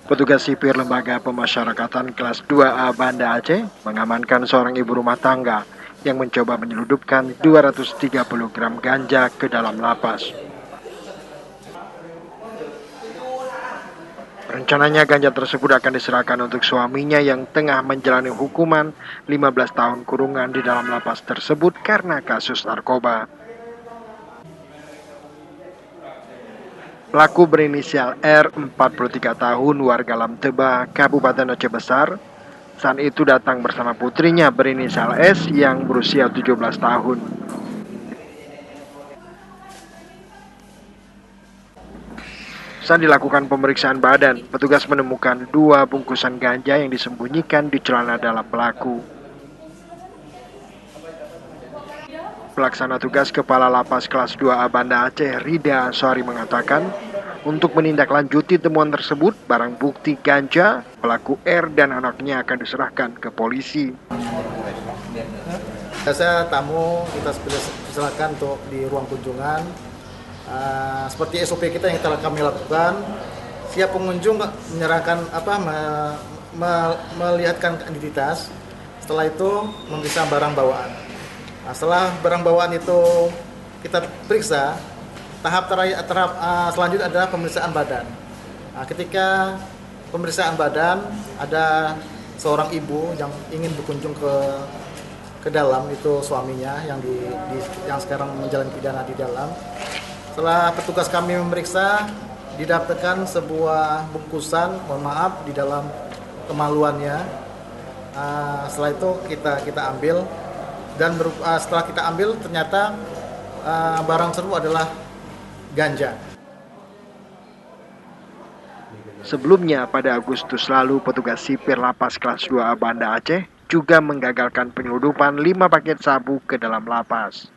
Petugas sipir Lembaga Pemasyarakatan kelas 2A Banda Aceh mengamankan seorang ibu rumah tangga yang mencoba menyeludupkan 230 gram ganja ke dalam lapas. Rencananya ganja tersebut akan diserahkan untuk suaminya yang tengah menjalani hukuman 15 tahun kurungan di dalam lapas tersebut karena kasus narkoba. Pelaku berinisial R, 43 tahun, warga Lamteba, Kabupaten Aceh Besar. Saat itu datang bersama putrinya berinisial S yang berusia 17 tahun. Saat dilakukan pemeriksaan badan, petugas menemukan 2 bungkusan ganja yang disembunyikan di celana dalam pelaku. Pelaksana tugas Kepala Lapas Kelas 2A Banda Aceh, Rida Ansari mengatakan, untuk menindaklanjuti temuan tersebut, barang bukti ganja, pelaku R dan anaknya akan diserahkan ke polisi. Biasa tamu kita silakan untuk di ruang kunjungan. Seperti SOP kita yang telah kami lakukan, siap pengunjung menyerahkan melihatkan identitas. Setelah itu memeriksa barang bawaan. Setelah barang bawaan itu kita periksa, tahap selanjutnya adalah pemeriksaan badan. Ketika pemeriksaan badan, ada seorang ibu yang ingin berkunjung ke dalam, itu suaminya yang sekarang menjalani pidana di dalam. Setelah petugas kami memeriksa, didapatkan sebuah bungkusan, mohon maaf, di dalam kemaluannya. Setelah itu kita ambil, dan setelah kita ambil ternyata barang tersebut adalah ganja. Sebelumnya pada Agustus lalu, petugas sipir Lapas Kelas 2A Banda Aceh juga menggagalkan penyeludupan 5 paket sabu ke dalam lapas.